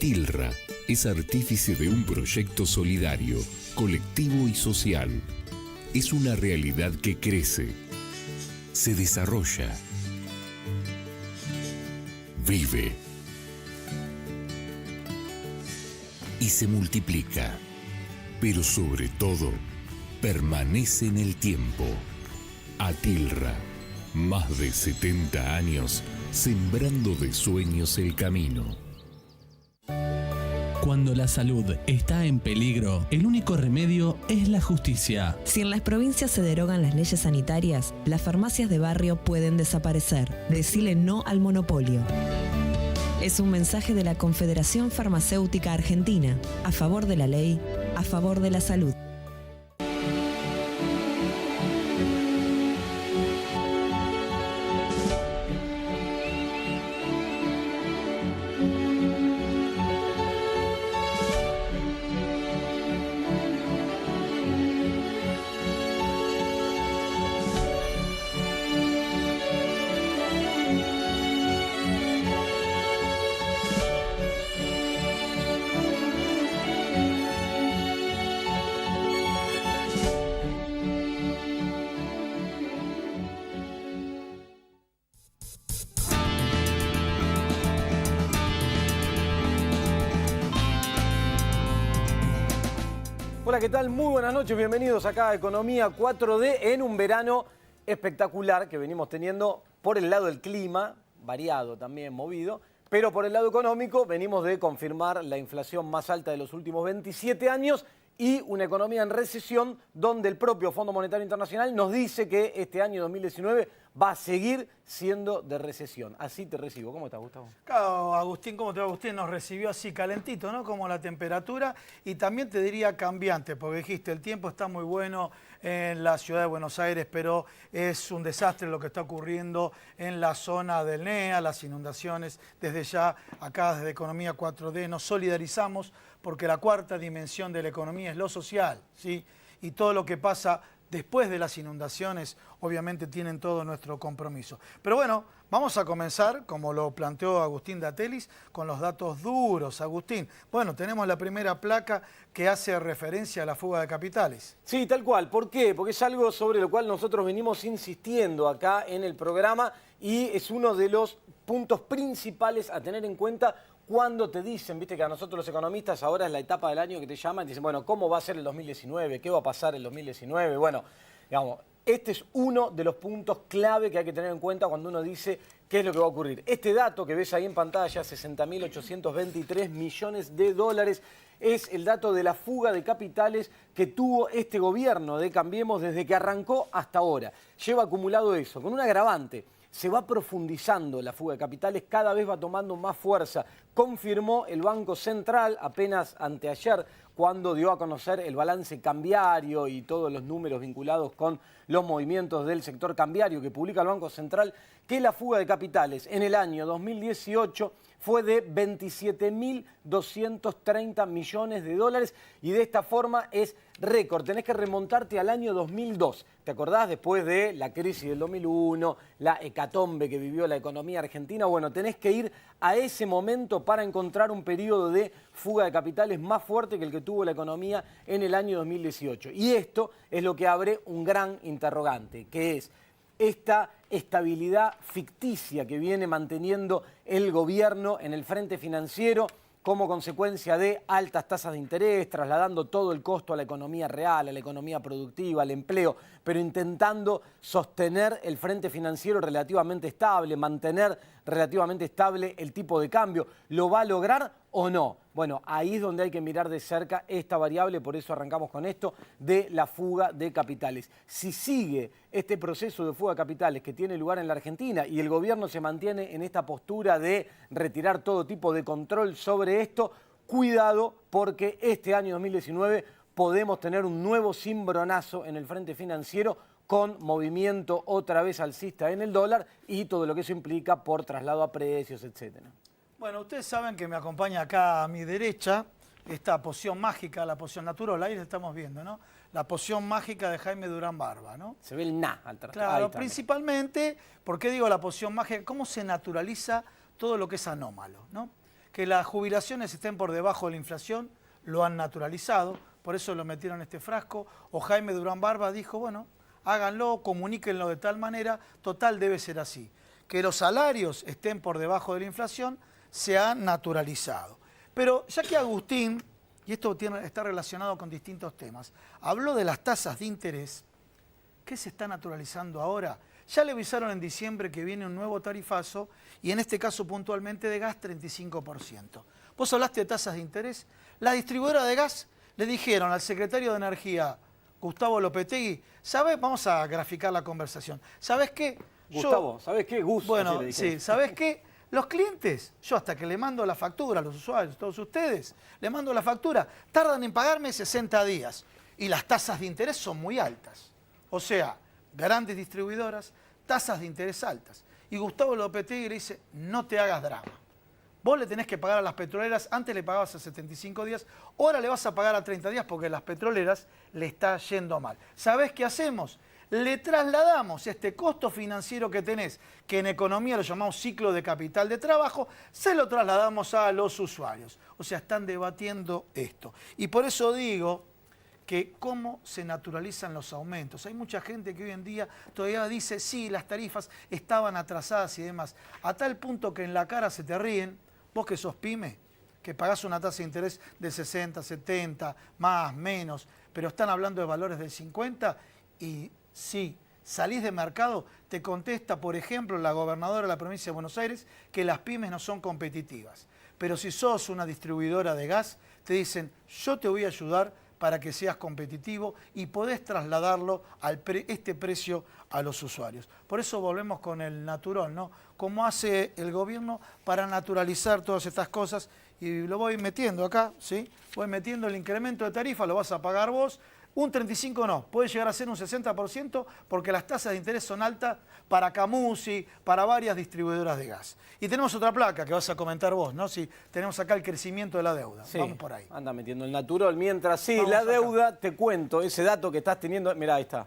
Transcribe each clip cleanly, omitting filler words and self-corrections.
TILRA es artífice de un proyecto solidario, colectivo y social. Es una realidad que crece, se desarrolla, vive y se multiplica, pero sobre todo permanece en el tiempo. ATILRA, más de 70 años sembrando de sueños el camino. Cuando la salud está en peligro, el único remedio es la justicia. Si en las provincias se derogan las leyes sanitarias, las farmacias de barrio pueden desaparecer. Decile no al monopolio. Es un mensaje de la Confederación Farmacéutica Argentina, a favor de la ley, a favor de la salud. Hola, ¿qué tal? Muy buenas noches, bienvenidos acá a Economía 4D en un verano espectacular que venimos teniendo por el lado del clima, variado también, movido, pero por el lado económico venimos de confirmar la inflación más alta de los últimos 27 años y una economía en recesión donde el propio Fondo Monetario Internacional nos dice que este año 2019 va a seguir siendo de recesión. Así te recibo. ¿Cómo estás, Gustavo? Claro, Agustín, ¿cómo te va, Agustín? Nos recibió así calentito, ¿no? Como la temperatura y también te diría cambiante, porque dijiste, el tiempo está muy bueno en la ciudad de Buenos Aires, pero es un desastre lo que está ocurriendo en la zona del NEA, las inundaciones. Desde ya, acá desde Economía 4D, nos solidarizamos porque la cuarta dimensión de la economía es lo social, ¿sí? Y todo lo que pasa después de las inundaciones, obviamente tienen todo nuestro compromiso. Pero bueno, vamos a comenzar, como lo planteó Agustín Datelis, con los datos duros. Agustín, bueno, tenemos la primera placa que hace referencia a la fuga de capitales. Sí, tal cual. ¿Por qué? Porque es algo sobre lo cual nosotros venimos insistiendo acá en el programa y es uno de los puntos principales a tener en cuenta cuando te dicen, viste que a nosotros los economistas ahora es la etapa del año que te llaman y dicen, bueno, ¿cómo va a ser el 2019? ¿Qué va a pasar el 2019? Bueno, digamos, este es uno de los puntos clave que hay que tener en cuenta cuando uno dice qué es lo que va a ocurrir. Este dato que ves ahí en pantalla, 60.823 millones de dólares, es el dato de la fuga de capitales que tuvo este gobierno de Cambiemos desde que arrancó hasta ahora. Lleva acumulado eso, con un agravante. Se va profundizando la fuga de capitales, cada vez va tomando más fuerza. Confirmó el Banco Central apenas anteayer cuando dio a conocer el balance cambiario y todos los números vinculados con los movimientos del sector cambiario que publica el Banco Central, que la fuga de capitales en el año 2018 fue de 27.230 millones de dólares y de esta forma es récord. Tenés que remontarte al año 2002. ¿Te acordás? Después de la crisis del 2001, la hecatombe que vivió la economía argentina. Bueno, tenés que ir a ese momento para encontrar un periodo de fuga de capitales más fuerte que el que tuvo la economía en el año 2018. Y esto es lo que abre un gran interrogante, que es esta estabilidad ficticia que viene manteniendo el gobierno en el frente financiero como consecuencia de altas tasas de interés, trasladando todo el costo a la economía real, a la economía productiva, al empleo, pero intentando sostener el frente financiero relativamente estable, mantener relativamente estable el tipo de cambio. ¿Lo va a lograr o no? Bueno, ahí es donde hay que mirar de cerca esta variable, por eso arrancamos con esto de la fuga de capitales. Si sigue este proceso de fuga de capitales que tiene lugar en la Argentina y el gobierno se mantiene en esta postura de retirar todo tipo de control sobre esto, cuidado porque este año 2019 podemos tener un nuevo cimbronazo en el frente financiero con movimiento otra vez alcista en el dólar y todo lo que eso implica por traslado a precios, etcétera. Bueno, ustedes saben que me acompaña acá a mi derecha esta poción mágica, la poción natural, ahí la estamos viendo, ¿no? La poción mágica de Jaime Durán Barba, ¿no? Se ve el na al traslado. Claro, principalmente, ¿por qué digo la poción mágica? ¿Cómo se naturaliza todo lo que es anómalo, ¿no? que las jubilaciones estén por debajo de la inflación, lo han naturalizado, por eso lo metieron en este frasco. O Jaime Durán Barba dijo, bueno, háganlo, comuníquenlo de tal manera, total debe ser así. Que los salarios estén por debajo de la inflación se ha naturalizado. Pero ya que Agustín, y esto está relacionado con distintos temas, habló de las tasas de interés, ¿qué se está naturalizando ahora? Ya le avisaron en diciembre que viene un nuevo tarifazo y en este caso puntualmente de gas 35%. Vos hablaste de tasas de interés. La distribuidora de gas le dijeron al secretario de Energía, Gustavo Lopetegui, ¿sabes? Vamos a graficar la conversación. ¿Sabes qué? Gustavo, ¿sabes qué? Gus. Bueno, sí, ¿sabes qué? Los clientes, yo hasta que le mando la factura a los usuarios, todos ustedes, le mando la factura, tardan en pagarme 60 días y las tasas de interés son muy altas. O sea, grandes distribuidoras, tasas de interés altas. Y Gustavo Lopetegui le dice, no te hagas drama. Vos le tenés que pagar a las petroleras, antes le pagabas a 75 días, ahora le vas a pagar a 30 días porque a las petroleras le está yendo mal. ¿Sabés qué hacemos? Le trasladamos este costo financiero que tenés, que en economía lo llamamos ciclo de capital de trabajo, se lo trasladamos a los usuarios. O sea, están debatiendo esto. Y por eso digo que cómo se naturalizan los aumentos. Hay mucha gente que hoy en día todavía dice, sí, las tarifas estaban atrasadas y demás, a tal punto que en la cara se te ríen, vos que sos pyme, que pagás una tasa de interés de 60, 70, más, menos, pero están hablando de valores del 50 y si salís de mercado, te contesta, por ejemplo, la gobernadora de la provincia de Buenos Aires, que las pymes no son competitivas. Pero si sos una distribuidora de gas, te dicen, yo te voy a ayudar para que seas competitivo y podés trasladarlo este precio a los usuarios. Por eso volvemos con el naturón, ¿no? ¿Cómo hace el gobierno para naturalizar todas estas cosas? Y lo voy metiendo acá, ¿sí? Voy metiendo el incremento de tarifa, lo vas a pagar vos. Un 35% no, puede llegar a ser un 60% porque las tasas de interés son altas para Camusi, para varias distribuidoras de gas. Y tenemos otra placa que vas a comentar vos, ¿no? Si tenemos acá el crecimiento de la deuda. Sí, vamos por ahí. Anda metiendo el natural. Mientras sí, Vamos la acá. deuda, te cuento, ese dato que estás teniendo, mirá, ahí está.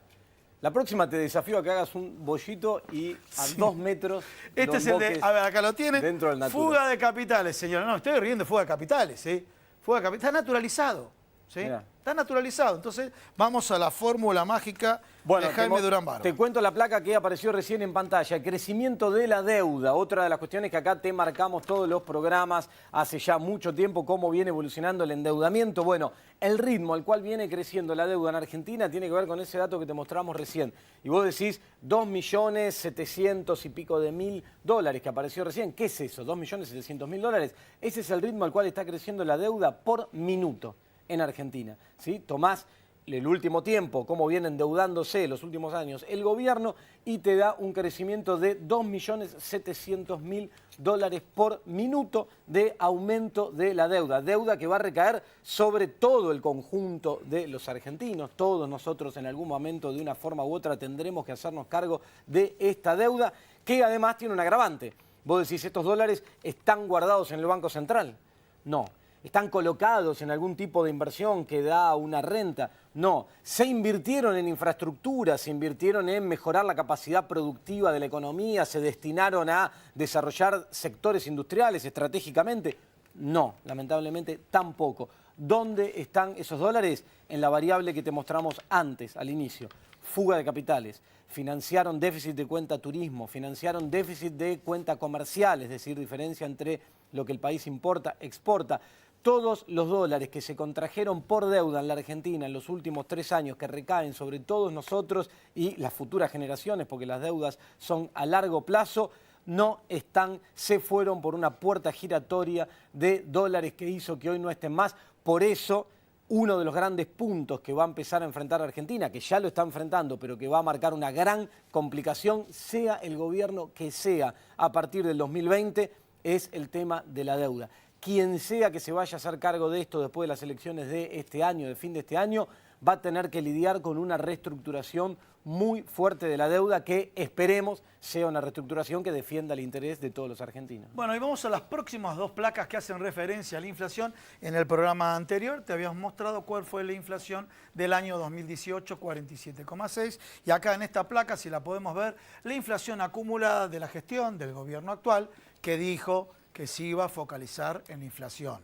La próxima te desafío a que hagas un bollito y a 2 metros Este lo es el de, emboques a ver, acá lo tienen. dentro del natural. Fuga de capitales, señora. No, estoy riendo de fuga de capitales, ¿sí? Fuga de capitales. Está naturalizado, ¿sí? Mirá. Está naturalizado. Entonces, vamos a la fórmula mágica de Jaime Durán Barba. Te cuento la placa que apareció recién en pantalla, el crecimiento de la deuda. Otra de las cuestiones que acá te marcamos todos los programas hace ya mucho tiempo, cómo viene evolucionando el endeudamiento. Bueno, el ritmo al cual viene creciendo la deuda en Argentina tiene que ver con ese dato que te mostramos recién. Y vos decís 2.700.000 y pico de dólares que apareció recién. ¿Qué es eso? 2.700.000 dólares. Ese es el ritmo al cual está creciendo la deuda por minuto en Argentina, ¿sí? Tomás el último tiempo, cómo viene endeudándose los últimos años el gobierno y te da un crecimiento de 2.700.000 dólares por minuto de aumento de la deuda. Deuda que va a recaer sobre todo el conjunto de los argentinos. Todos nosotros en algún momento de una forma u otra tendremos que hacernos cargo de esta deuda que además tiene un agravante. Vos decís, ¿estos dólares están guardados en el Banco Central? No. ¿Están colocados en algún tipo de inversión que da una renta? No. Se invirtieron en infraestructura, se invirtieron en mejorar la capacidad productiva de la economía, se destinaron a desarrollar sectores industriales estratégicamente. No, lamentablemente tampoco. ¿Dónde están esos dólares? En la variable que te mostramos antes, al inicio. Fuga de capitales. Financiaron déficit de cuenta turismo, financiaron déficit de cuenta comercial, es decir, diferencia entre lo que el país importa, exporta. Todos los dólares que se contrajeron por deuda en la Argentina en los últimos 3 años, que recaen sobre todos nosotros y las futuras generaciones, porque las deudas son a largo plazo, no están, se fueron por una puerta giratoria de dólares que hizo que hoy no estén más. Por eso, uno de los grandes puntos que va a empezar a enfrentar Argentina, que ya lo está enfrentando, pero que va a marcar una gran complicación, sea el gobierno que sea a partir del 2020, es el tema de la deuda. Quien sea que se vaya a hacer cargo de esto después de las elecciones de este año, de fin de este año, va a tener que lidiar con una reestructuración muy fuerte de la deuda que esperemos sea una reestructuración que defienda el interés de todos los argentinos. Bueno, y vamos a las próximas 2 placas que hacen referencia a la inflación. En el programa anterior te habíamos mostrado cuál fue la inflación del año 2018, 47,6. Y acá en esta placa, si la podemos ver, la inflación acumulada de la gestión del gobierno actual, que dijo que se iba a focalizar en la inflación.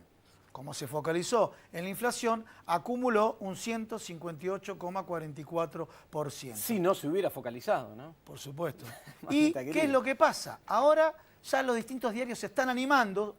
Como se focalizó en la inflación, acumuló un 158,44%. Si no se hubiera focalizado, ¿no? Por supuesto. ¿Y qué es lo que pasa? Ahora ya los distintos diarios se están animando.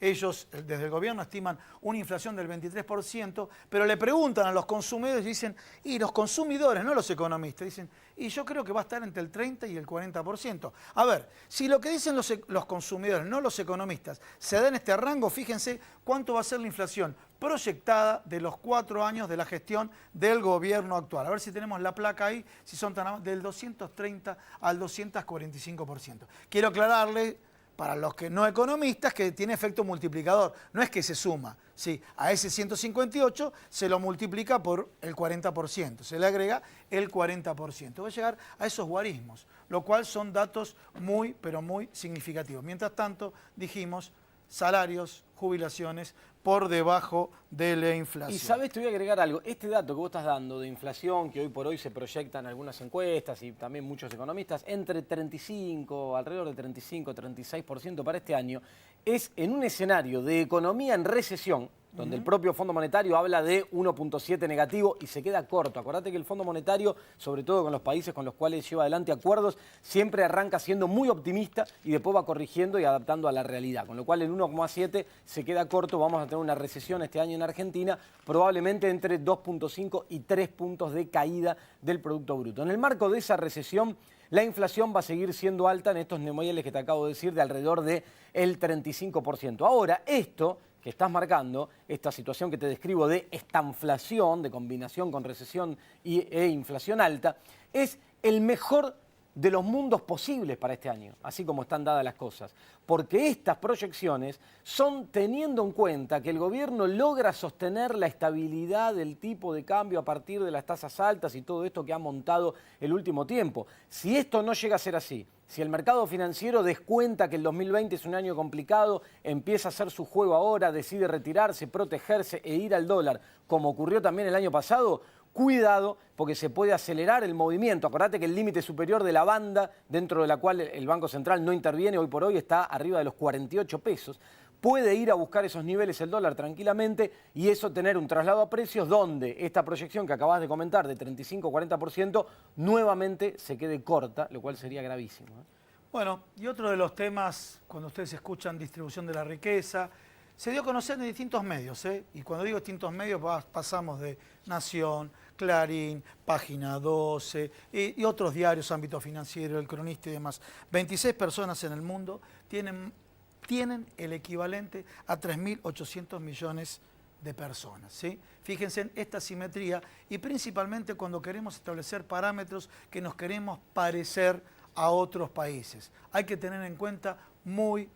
Ellos, desde el gobierno, estiman una inflación del 23%, pero le preguntan a los consumidores y dicen, y los consumidores, no los economistas, dicen, y yo creo que va a estar entre el 30 y el 40%. A ver, si lo que dicen los consumidores, no los economistas, se da en este rango, fíjense cuánto va a ser la inflación proyectada de los 4 años de la gestión del gobierno actual. A ver si tenemos la placa ahí, si son del 230 al 245%. Quiero aclararle, para los que no economistas, que tiene efecto multiplicador. No es que se suma, ¿sí? A ese 158 se lo multiplica por el 40%, se le agrega el 40%. Va a llegar a esos guarismos, lo cual son datos muy, pero muy significativos. Mientras tanto, dijimos, salarios, jubilaciones por debajo de la inflación. Y sabes, te voy a agregar algo. Este dato que vos estás dando de inflación, que hoy por hoy se proyecta en algunas encuestas y también muchos economistas, entre 35, alrededor de 35, 36% para este año, es en un escenario de economía en recesión, donde el propio Fondo Monetario habla de 1.7 negativo y se queda corto. Acordate que el Fondo Monetario, sobre todo con los países con los cuales lleva adelante acuerdos, siempre arranca siendo muy optimista y después va corrigiendo y adaptando a la realidad. Con lo cual el 1.7 se queda corto, vamos a tener una recesión este año en Argentina, probablemente entre 2.5 y 3 puntos de caída del Producto Bruto. En el marco de esa recesión, la inflación va a seguir siendo alta en estos niveles que te acabo de decir, de alrededor del 35%. Ahora, esto que estás marcando, esta situación que te describo de estanflación, de combinación con recesión e inflación alta, es el mejor de los mundos posibles para este año, así como están dadas las cosas. Porque estas proyecciones son teniendo en cuenta que el gobierno logra sostener la estabilidad del tipo de cambio a partir de las tasas altas y todo esto que ha montado el último tiempo. Si esto no llega a ser así, si el mercado financiero descuenta que el 2020 es un año complicado, empieza a hacer su juego ahora, decide retirarse, protegerse e ir al dólar, como ocurrió también el año pasado, cuidado, porque se puede acelerar el movimiento. Acordate que el límite superior de la banda, dentro de la cual el Banco Central no interviene hoy por hoy, está arriba de los 48 pesos. Puede ir a buscar esos niveles el dólar tranquilamente y eso tener un traslado a precios donde esta proyección que acabas de comentar de 35-40% nuevamente se quede corta, lo cual sería gravísimo. Bueno, y otro de los temas, cuando ustedes escuchan distribución de la riqueza, se dio a conocer en distintos medios, y cuando digo distintos medios pasamos de Nación, Clarín, Página 12 y otros diarios, Ámbito Financiero, El Cronista y demás. 26 personas en el mundo tienen el equivalente a 3.800 millones de personas, ¿sí? Fíjense en esta simetría y principalmente cuando queremos establecer parámetros que nos queremos parecer a otros países. Hay que tener en cuenta muy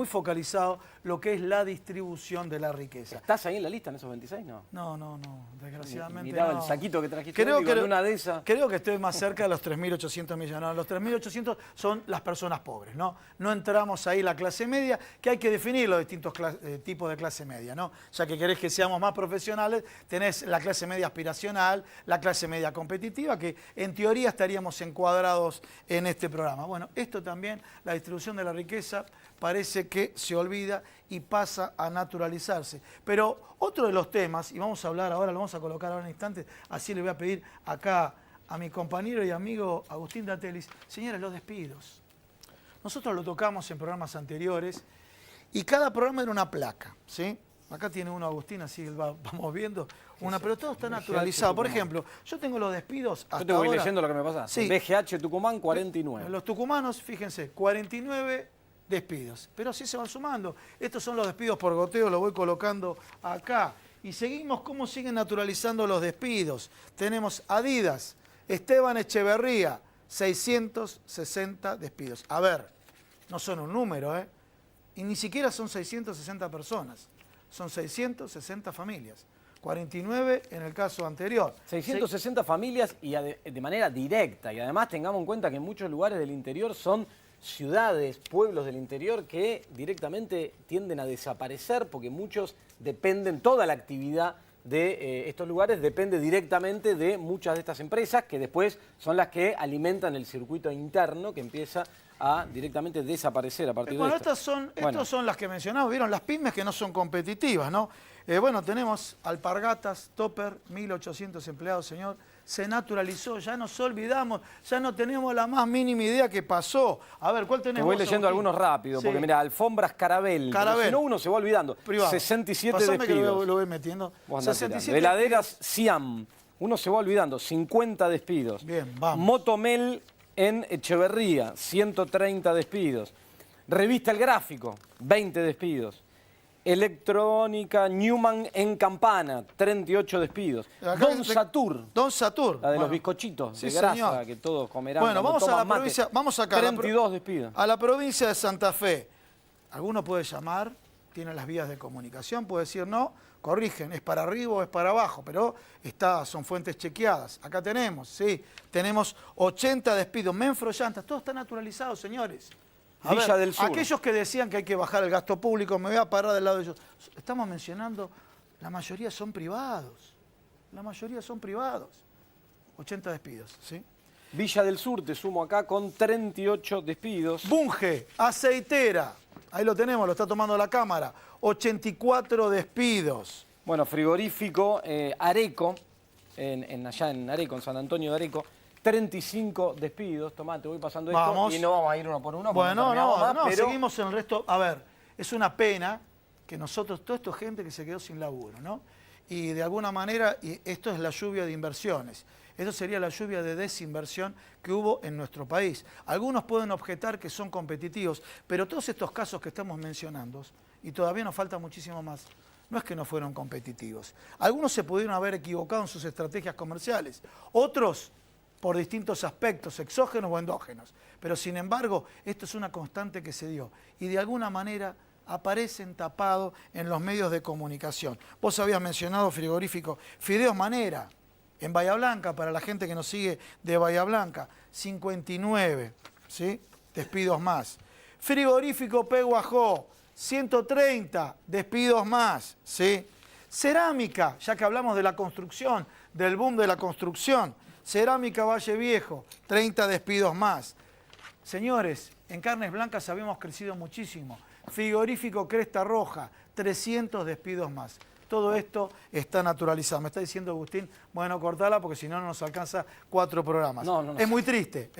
focalizado lo que es la distribución de la riqueza. ¿Estás ahí en la lista en esos 26? No, desgraciadamente Miraba no. el saquito que trajiste en una de esas. Creo que estoy más cerca de los 3.800 millones. No, los 3.800 son las personas pobres, ¿no? No entramos ahí la clase media, que hay que definir los distintos tipos de clase media, ¿no? Ya que querés que seamos más profesionales, tenés la clase media aspiracional, la clase media competitiva, que en teoría estaríamos encuadrados en este programa. Bueno, esto también, la distribución de la riqueza, parece que se olvida y pasa a naturalizarse. Pero otro de los temas, y vamos a hablar ahora, lo vamos a colocar ahora en instantes, así le voy a pedir acá a mi compañero y amigo Agustín Datelis, señores, los despidos. Nosotros lo tocamos en programas anteriores y cada programa era una placa, ¿sí? Acá tiene uno Agustín, así vamos viendo una, pero todo está naturalizado. Por ejemplo, yo tengo los despidos hasta ahora. Yo te voy leyendo lo que me pasa. Sí. BGH Tucumán, 49. Los tucumanos, fíjense, 49 despidos, pero sí se van sumando. Estos son los despidos por goteo, lo voy colocando acá. Y seguimos, ¿cómo siguen naturalizando los despidos? Tenemos Adidas, Esteban Echeverría, 660 despidos. A ver, no son un número, y ni siquiera son 660 personas, son 660 familias. 49 en el caso anterior. 660 familias y de manera directa. Y además tengamos en cuenta que en muchos lugares del interior son ciudades, pueblos del interior que directamente tienden a desaparecer porque muchos dependen, toda la actividad de estos lugares depende directamente de muchas de estas empresas que después son las que alimentan el circuito interno que empieza a directamente desaparecer a partir de Bueno, esto. estas son las que mencionamos, ¿vieron? Las pymes que no son competitivas, ¿no? Bueno, tenemos Alpargatas, Topper, 1.800 empleados, señor. Se naturalizó, ya nos olvidamos, ya no tenemos la más mínima idea que pasó. A ver, ¿cuál Te tenemos? voy leyendo algunos rápido, porque mira, Alfombras Carabel, si no uno se va olvidando. Privado. 67 Pasame despidos. que lo voy metiendo. 67 Veladeras Siam, uno se va olvidando, 50 despidos. Bien, vamos. Motomel en Echeverría, 130 despidos. Revista El Gráfico, 20 despidos. Electrónica Newman en Campana, 38 despidos. Don Satur. Don Satur. La de los bizcochitos sí, de grasa señor. que todos comerán. Bueno, cuando vamos a la toman mate. provincia, vamos acá. 32 despidos. A la provincia de Santa Fe. Alguno puede llamar, tiene las vías de comunicación, puede decir no, corrigen, es para arriba o es para abajo, pero son fuentes chequeadas. Acá tenemos, sí, tenemos 80 despidos. Menfro Llantas, todo está naturalizado, señores. Villa del Sur. Aquellos que decían que hay que bajar el gasto público, me voy a parar del lado de ellos. Estamos mencionando, la mayoría son privados. La mayoría son privados. 80 despidos, ¿sí? Villa del Sur, te sumo acá, con 38 despidos. Bunge, aceitera. Ahí lo tenemos, lo está tomando la cámara. 84 despidos. Bueno, frigorífico Areco, allá en Areco, en San Antonio de Areco, 35 despidos. Tomá, te voy pasando esto. Vamos. Y no vamos a ir uno por uno. Bueno, pero seguimos en el resto. A ver, es una pena que nosotros, toda esta gente que se quedó sin laburo, ¿no? Y de alguna manera, esto es la lluvia de inversiones. Esto sería la lluvia de desinversión que hubo en nuestro país. Algunos pueden objetar que son competitivos, pero todos estos casos que estamos mencionando, y todavía nos falta muchísimo más, no es que no fueron competitivos. Algunos se pudieron haber equivocado en sus estrategias comerciales. Otros por distintos aspectos, exógenos o endógenos. Pero sin embargo, esto es una constante que se dio. Y de alguna manera aparecen tapados en los medios de comunicación. Vos habías mencionado frigorífico Fideos Manera, en Bahía Blanca, para la gente que nos sigue de Bahía Blanca, 59, ¿sí? Despidos más. Frigorífico Peguajó, 130 despidos más, ¿sí? Cerámica, ya que hablamos de la construcción, del boom de la construcción, Cerámica Valle Viejo, 30 despidos más. Señores, en carnes blancas habíamos crecido muchísimo. Frigorífico Cresta Roja, 300 despidos más. Todo esto está naturalizado. Me está diciendo Agustín, bueno, cortala porque si no, no nos alcanza 4 programas. No. Es muy triste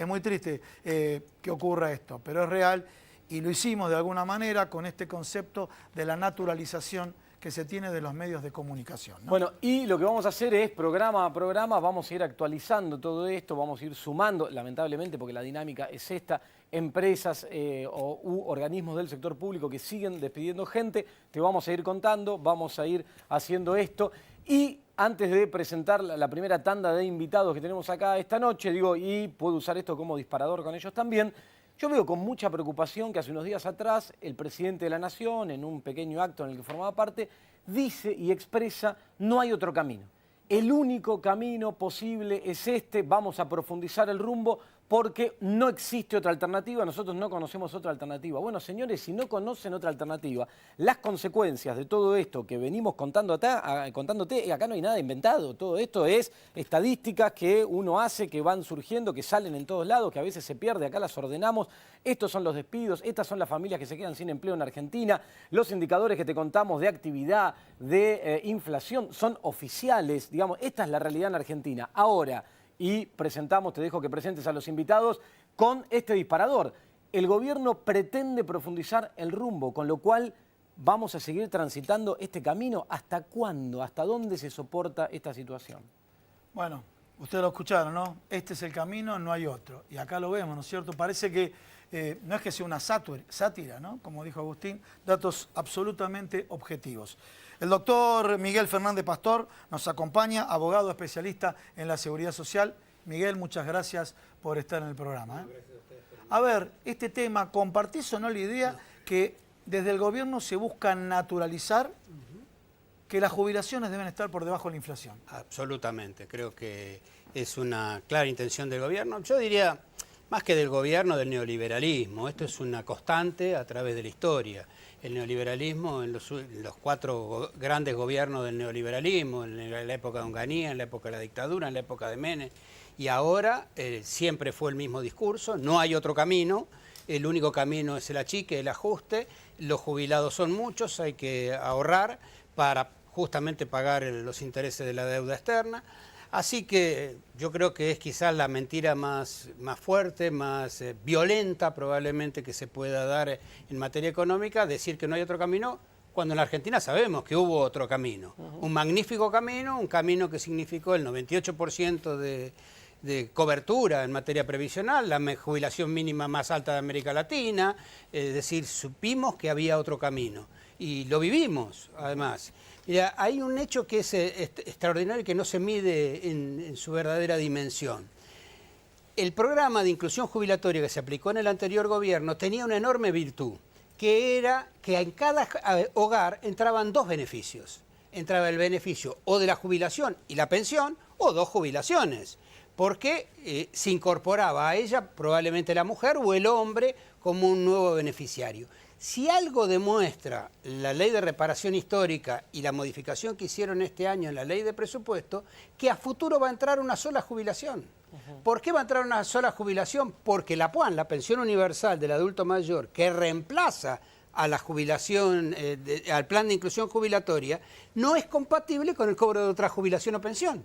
que ocurra esto, pero es real y lo hicimos de alguna manera con este concepto de la naturalización que se tiene de los medios de comunicación, ¿no? Bueno, y lo que vamos a hacer es, programa a programa, vamos a ir actualizando todo esto, vamos a ir sumando, lamentablemente, porque la dinámica es esta, empresas u organismos del sector público que siguen despidiendo gente, te vamos a ir contando, vamos a ir haciendo esto. Y antes de presentar la primera tanda de invitados que tenemos acá esta noche, y puedo usar esto como disparador con ellos también, yo veo con mucha preocupación que hace unos días atrás el presidente de la Nación, en un pequeño acto en el que formaba parte, dice y expresa: no hay otro camino. El único camino posible es este, vamos a profundizar el rumbo porque no existe otra alternativa, nosotros no conocemos otra alternativa. Bueno, señores, si no conocen otra alternativa, las consecuencias de todo esto que venimos contándote, acá no hay nada inventado, todo esto es estadísticas que uno hace, que van surgiendo, que salen en todos lados, que a veces se pierde, acá las ordenamos. Estos son los despidos, estas son las familias que se quedan sin empleo en Argentina, los indicadores que te contamos de actividad, de inflación, son oficiales, digamos, esta es la realidad en Argentina. Ahora, y presentamos, te dejo que presentes a los invitados con este disparador. El gobierno pretende profundizar el rumbo, con lo cual vamos a seguir transitando este camino. ¿Hasta cuándo? ¿Hasta dónde se soporta esta situación? Bueno, ustedes lo escucharon, ¿no? Este es el camino, no hay otro. Y acá lo vemos, ¿no es cierto? Parece que no es que sea una sátira, ¿no? Como dijo Agustín, datos absolutamente objetivos. El doctor Miguel Fernández Pastor nos acompaña, abogado especialista en la seguridad social. Miguel, muchas gracias por estar en el programa. A ver, este tema, ¿compartís o no la idea que desde el gobierno se busca naturalizar que las jubilaciones deben estar por debajo de la inflación? Absolutamente, creo que es una clara intención del gobierno. Yo diría, más que del gobierno, del neoliberalismo. Esto es una constante a través de la historia. El neoliberalismo, en los 4 grandes gobiernos del neoliberalismo, en la época de Onganía, en la época de la dictadura, en la época de Menem, y ahora siempre fue el mismo discurso, no hay otro camino, el único camino es el achique, el ajuste, los jubilados son muchos, hay que ahorrar para justamente pagar los intereses de la deuda externa. Así que yo creo que es quizás la mentira más fuerte, más violenta probablemente que se pueda dar en materia económica, decir que no hay otro camino, cuando en la Argentina sabemos que hubo otro camino. Un magnífico camino, un camino que significó el 98% de cobertura en materia previsional, la jubilación mínima más alta de América Latina, es decir, supimos que había otro camino y lo vivimos además. Mira, hay un hecho que es extraordinario y que no se mide en su verdadera dimensión. El programa de inclusión jubilatoria que se aplicó en el anterior gobierno tenía una enorme virtud, que era que en cada hogar entraban dos beneficios. Entraba el beneficio o de la jubilación y la pensión, o dos jubilaciones, porque se incorporaba a ella probablemente la mujer o el hombre como un nuevo beneficiario. Si algo demuestra la ley de reparación histórica y la modificación que hicieron este año en la ley de presupuesto, que a futuro va a entrar una sola jubilación. ¿Por qué va a entrar una sola jubilación? Porque la PUAN, la pensión universal del adulto mayor, que reemplaza a la jubilación, al plan de inclusión jubilatoria, no es compatible con el cobro de otra jubilación o pensión.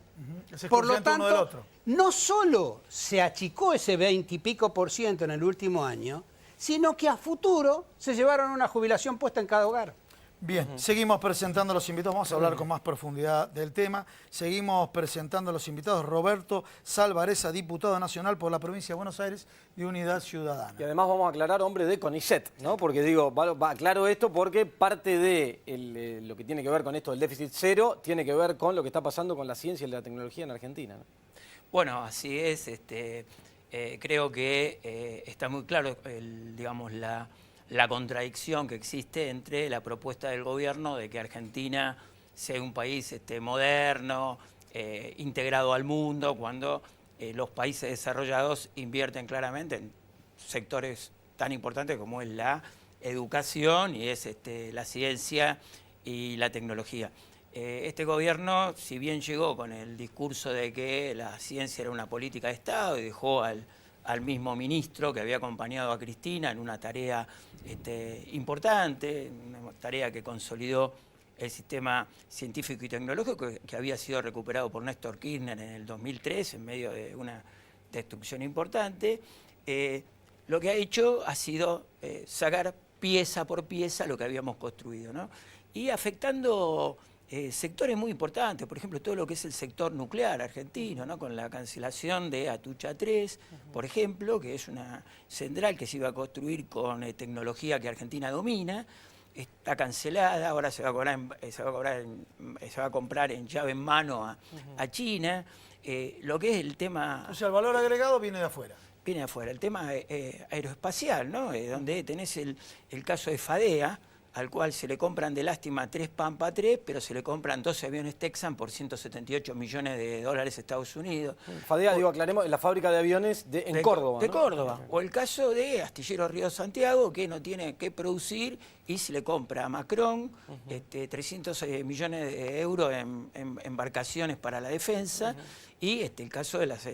Por lo tanto, no solo se achicó ese 20 y pico % en el último año, sino que a futuro se llevaron una jubilación puesta en cada hogar. Bien, seguimos presentando a los invitados, vamos a hablar con más profundidad del tema. Seguimos presentando a los invitados. Roberto Salvareza, diputado nacional por la provincia de Buenos Aires de Unidad Ciudadana. Y además vamos a aclarar, hombre de CONICET, ¿no? Porque digo, aclaro esto porque parte de lo que tiene que ver con esto del déficit cero tiene que ver con lo que está pasando con la ciencia y la tecnología en Argentina, ¿no? Bueno, así es. Creo que está muy claro, digamos, la contradicción que existe entre la propuesta del gobierno de que Argentina sea un país moderno, integrado al mundo, cuando los países desarrollados invierten claramente en sectores tan importantes como es la educación y es la ciencia y la tecnología. Este gobierno, si bien llegó con el discurso de que la ciencia era una política de Estado y dejó al mismo ministro que había acompañado a Cristina en una tarea importante, una tarea que consolidó el sistema científico y tecnológico que había sido recuperado por Néstor Kirchner en el 2003 en medio de una destrucción importante, lo que ha hecho ha sido sacar pieza por pieza lo que habíamos construido, ¿no? Y afectando sectores muy importantes, por ejemplo, todo lo que es el sector nuclear argentino, ¿no? Con la cancelación de Atucha 3, por ejemplo, que es una central que se iba a construir con tecnología que Argentina domina, está cancelada, ahora se va a comprar en llave en mano a China. Lo que es el tema... O sea, el valor agregado viene de afuera. Viene de afuera. El tema aeroespacial, ¿no? Donde tenés el caso de Fadea, al cual se le compran de lástima 3 Pampa 3, pero se le compran 12 aviones Texan por 178 millones de dólares a Estados Unidos. Fadea, digo, aclaremos, la fábrica de aviones en Córdoba. De ¿no? Córdoba. O el caso de Astillero Río Santiago, que no tiene que producir y se le compra a Macron 300 millones de euros en embarcaciones para la defensa. Y el caso de las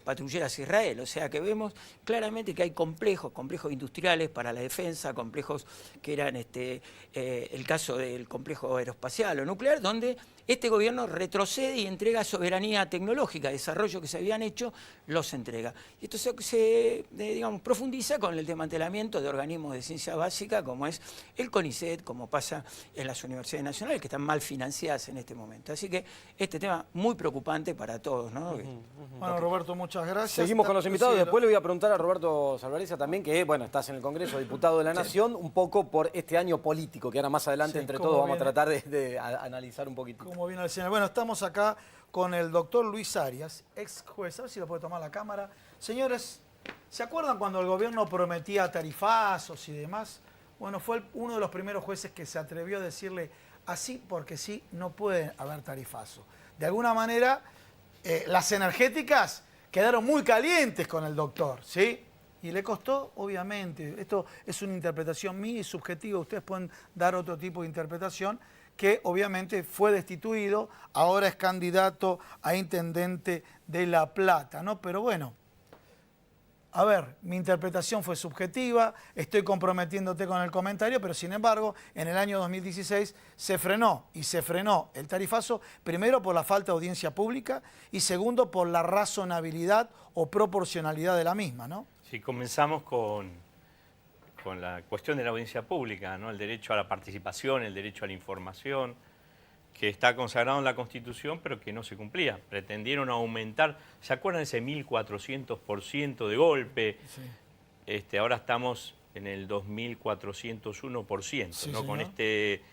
patrulleras Israel. O sea que vemos claramente que hay complejos industriales para la defensa, complejos que eran el caso del complejo aeroespacial o nuclear, donde este gobierno retrocede y entrega soberanía tecnológica, desarrollo que se habían hecho, los entrega. Y esto se profundiza con el desmantelamiento de organismos de ciencia básica, como es el CONICET, como pasa en las universidades nacionales, que están mal financiadas en este momento. Así que este tema muy preocupante para todos, ¿no? Bueno, Roberto, muchas gracias. Seguimos con los invitados. Después le voy a preguntar a Roberto Salvareza también, que bueno, estás en el Congreso, diputado de la Nación, un poco por este año político, que ahora más adelante entre todos vamos a tratar de analizar un poquito. Como viene el señor. Bueno, estamos acá con el doctor Luis Arias, ex juez. A ver si lo puede tomar la cámara. Señores, ¿se acuerdan cuando el gobierno prometía tarifazos y demás? Bueno, fue uno de los primeros jueces que se atrevió a decirle así porque sí, no puede haber tarifazo. De alguna manera, las energéticas quedaron muy calientes con el doctor, ¿sí? Y le costó, obviamente, esto es una interpretación mía y subjetiva, ustedes pueden dar otro tipo de interpretación, que obviamente fue destituido, ahora es candidato a intendente de La Plata, ¿no? Pero bueno, a ver, mi interpretación fue subjetiva, estoy comprometiéndote con el comentario, pero sin embargo, en el año 2016 se frenó el tarifazo, primero por la falta de audiencia pública y segundo por la razonabilidad o proporcionalidad de la misma, ¿no? Sí, comenzamos con la cuestión de la audiencia pública, ¿no? El derecho a la participación, el derecho a la información, que está consagrado en la Constitución, pero que no se cumplía. Pretendieron aumentar, ¿se acuerdan de ese 1.400% de golpe? Sí. Ahora estamos en el 2.401%, sí, ¿no? Con este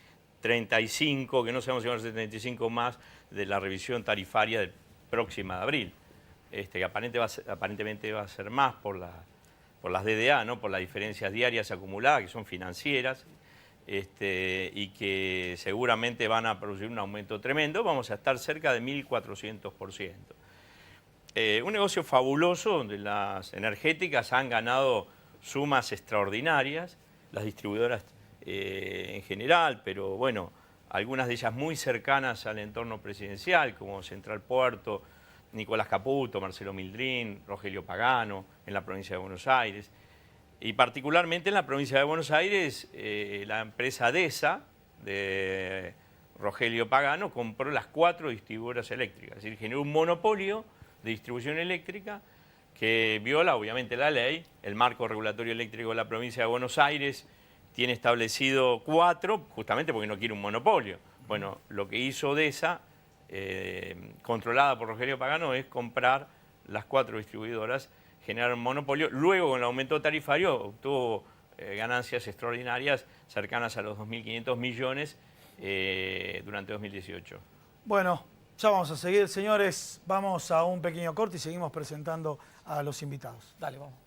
35, que no sabemos si van a ser 35 más, de la revisión tarifaria del próxima de abril. Que aparentemente va a ser más por las DDA, ¿no? Por las diferencias diarias acumuladas, que son financieras, y que seguramente van a producir un aumento tremendo. Vamos a estar cerca de 1.400%. Un negocio fabuloso donde las energéticas han ganado sumas extraordinarias, las distribuidoras en general, pero bueno, algunas de ellas muy cercanas al entorno presidencial, como Central Puerto, Nicolás Caputo, Marcelo Mildrín, Rogelio Pagano, en la provincia de Buenos Aires. Y particularmente en la provincia de Buenos Aires, la empresa DESA, de Rogelio Pagano, compró las 4 distribuidoras eléctricas. Es decir, generó un monopolio de distribución eléctrica que viola obviamente la ley. El marco regulatorio eléctrico de la provincia de Buenos Aires tiene establecido 4, justamente porque no quiere un monopolio. Bueno, lo que hizo DESA, controlada por Rogelio Pagano, es comprar las 4 distribuidoras, generar un monopolio. Luego, con el aumento tarifario, obtuvo ganancias extraordinarias cercanas a los 2.500 millones durante 2018. Bueno, ya vamos a seguir, señores. Vamos a un pequeño corte y seguimos presentando a los invitados. Dale, vamos.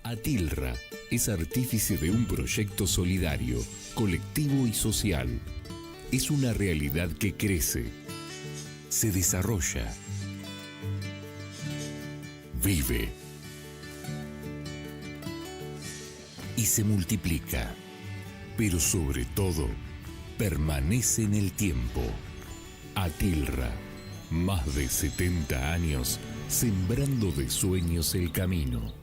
Atilra es artífice de un proyecto solidario, colectivo y social. Es una realidad que crece, se desarrolla, vive y se multiplica, pero sobre todo permanece en el tiempo. Atilra, más de 70 años sembrando de sueños el camino.